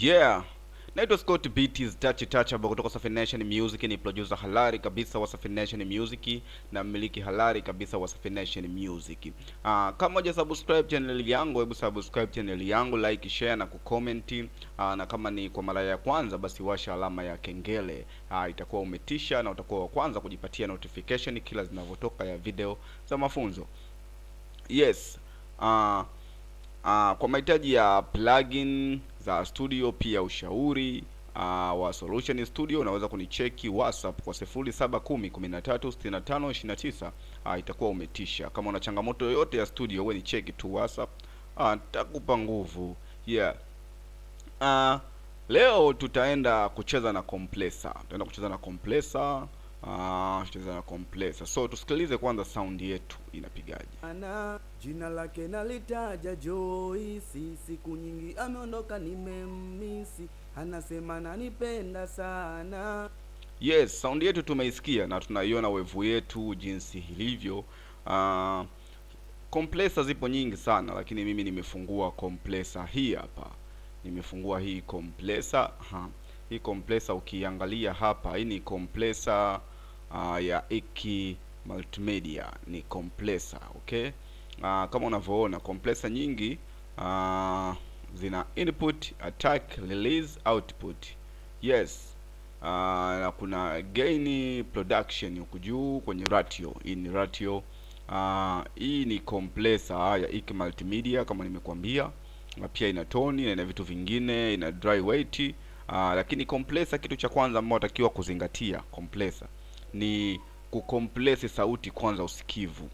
Yeah. Naitwa Scott Beatz Touch hapa kutoka Safi Nation Music, ni producer halali kabisa wa Safi Nation Music na mmiliki halali kabisa wa Safi Nation Music. Kama hujasubscribe channel yangu, hebu subscribe channel yangu, like, share na kucomment. Na kama ni kwa mara ya kwanza, basi washa alama ya kengele. Itakuwa umetisha na utakuwa wa kwanza kujipatia notification kila zinavyotoka ya video za mafunzo. Yes. Kwa mahitaji ya plugin za studio, pia ushauri wa Solution Studio, unaweza kunicheki WhatsApp kwa 0710136529. Itakuwa umetisha. Kama una changamoto yoyote ya studio, wewe ni cheki tu WhatsApp, nitakupa nguvu. Yeah. Leo tutaenda kucheza na compressor. Tucheza na compressor. So tusikilize kwanza sound yetu inapigaje. Jina lake nalitaja Joyce, siku nyingi ameondoka nimemisi, anasema nanipenda sana. Yes, sound yetu tumeisikia na tunaiona wevu yetu jinsi ilivyo. Compressor zipo nyingi sana, lakini mimi nimefungua compressor hii hapa. Nimefungua hii compressor. Hii compressor ukiangalia hapa, hii ni compressor ya Iki Multimedia, ni compressor, okay? Kama unavyoona compressor nyingi zina input, attack, release, output. Yes. Na kuna gain, production huku juu kwenye ratio. Hii ni ratio. Hii ni compressor ya Iki Multimedia kama nimekuambia. Na pia ina tone na ina vitu vingine, ina dry weight. Lakini compressor, kitu cha kwanza ambao unatakiwa kuzingatia compressor ni kucompress sauti kwanza, usikivu.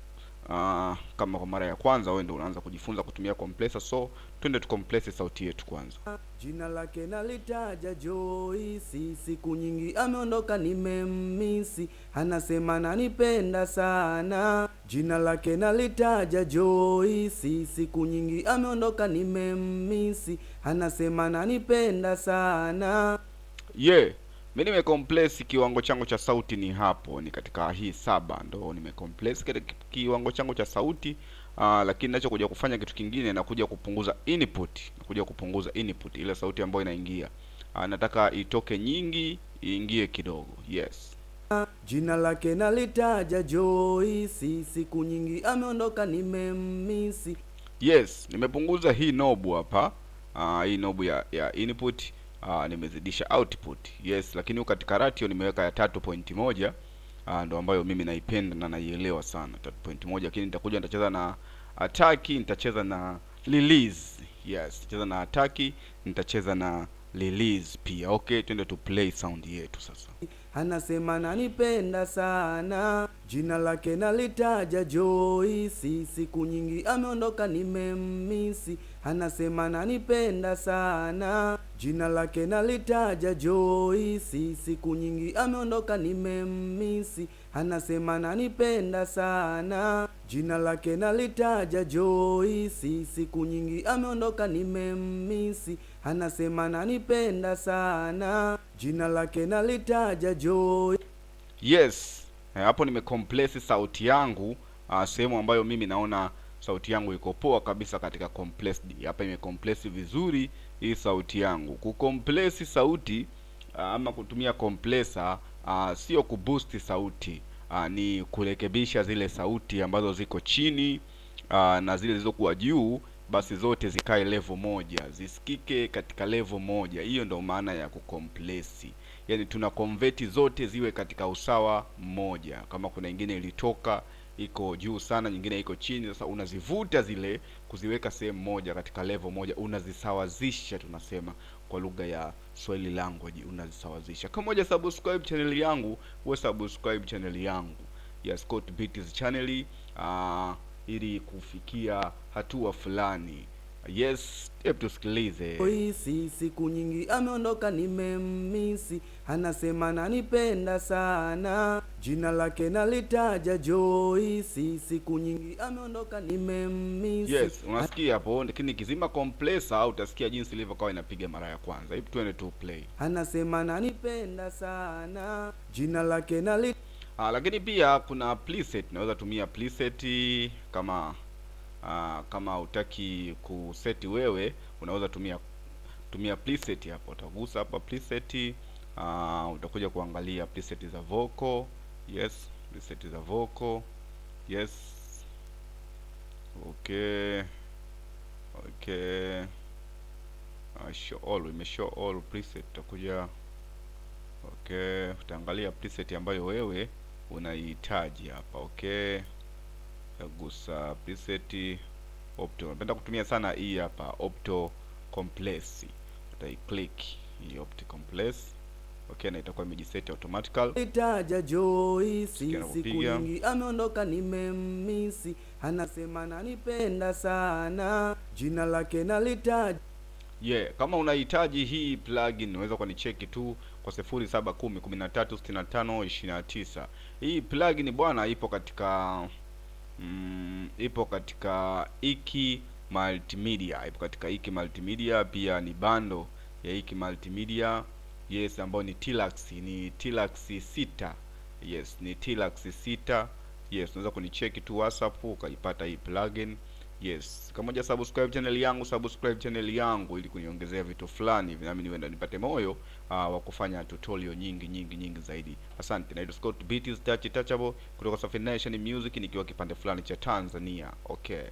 Kama kwa mara ya kwanza wewe ndio unaanza kujifunza kutumia compressor, so twende tucompress sauti yetu kwanza. Jina lake nalitaja Joyce, siku nyingi ameondoka nimemisi, anasema nanipenda sana. Jina lake nalitaja Joyce, siku nyingi ameondoka nimemisi, anasema nanipenda sana. Yeah. Mimi nimecompress kiwango changu cha sauti ni hapo, ni katika hii 7 ndo nimecompress katika kiwango changu cha sauti. Lakini ninachokuja kufanya kitu kingine, na kuja kupunguza input, ile sauti ambayo inaingia. Nataka itoke nyingi, iingie kidogo. Yes. Jina lake nalitaja Joyce, siku nyingi ameondoka nimemisi. Yes, nimepunguza hii knob hapa. Hii knob ya input. Nimezidisha output. Yes, lakini katika ratio nimeweka ya 3.1. Ndo ambayo mimi naipenda na naielewa sana, 3.1. Lakini nitakuja nitacheza na attack, nitacheza na release. Yes, nitacheza na attack, nitacheza na release pia. Okay, twende tu play sound yetu sasa. Anasema nanipenda sana. Jina lake nalitaja Joyce, siku nyingi ameondoka nimemisi, anasema nanipenda sana. Jina lake nalitaja Joyce, siku nyingi ameondoka nimemisi, anasema nanipenda sana. Jina lake nalitaja Joyce, siku nyingi ameondoka nimemisi, anasema nanipenda sana. Jina lake nalitaja Joyce. Yes. Hapo nimecompress sauti yangu sehemu ambayo mimi naona sauti yangu iko poa kabisa katika compressed. Hapa imecompress vizuri hii sauti yangu. Kucompress sauti ama kutumia compressor sio kuboost sauti, ni kurekebisha zile sauti ambazo ziko chini na zile zilizokuwa juu, basi zote zikae level moja, zisikike katika level moja. Hiyo ndio maana ya kucompress. Yaani tuna convert zote ziwe katika usawa mmoja. Kama kuna nyingine ilitoka iko juu sana, nyingine iko chini, sasa unazivuta zile kuziweka sehemu moja katika level moja, unazisawazisha, tunasema kwa lugha ya Swahili language, unazisawazisha. Kama moja subscribe channel yangu, wewe subscribe channel yangu ya Scott Beatz channel ili kufikia hatua fulani. Yes, hebu tusikilize. Joyce, siku nyingi ameondoka nimemisi, anasema nanipenda sana. Jina lake nalitaja Joyce, siku nyingi ameondoka nimemisi. Yes, unasikia hapo, lakini kizima compressor utasikia jinsi ilivyokuwa inapiga mara ya kwanza. Hebu twende tu play. Anasema nanipenda sana. Jina lake lakini pia kuna preset, naweza tumia preset kama kama hutaki kuseti wewe, unaweza tumia tumia preset hapa. Utagusa hapa preset, utakuja kuangalia preset za vocal. Yes, preset za vocal. Yes. Okay. Okay. Show all, imeshow all preset. Utakuja okay, utaangalia preset ambayo wewe unaihitaji hapa. Okay. Gusa preset Opto. Napenda kutumia sana hii hapa Opto Compress. Utai-click hii Opto Compress. Okay, na itakuwa imejiset automatically. Itaja Joyce, siku nyingi ameondoka nimemmisi, anasema nanipenda sana, jina lake nalitaja. Yeah, kama unahitaji hii plugin unaweza kunicheki tu kwa 0710136529. Hii plugin bwana ipo katika Iki Multimedia. Ipo katika Iki Multimedia, pia ni bando ya Iki Multimedia. Yes, ambayo ni Tilax 6. Yes, ni Tilax 6. Yes, unaweza kunicheki tu WhatsApp ukaipata hii plugin. Yes, kama moja subscribe channel yangu ili kuniongezea vitu fulani nami niwenda nipate moyo wa kufanya tutorial nyingi zaidi. Asante. Na Scott Beats Touchable kutoka Safi Nation Music, nikiwa kipande fulani cha Tanzania. Okay.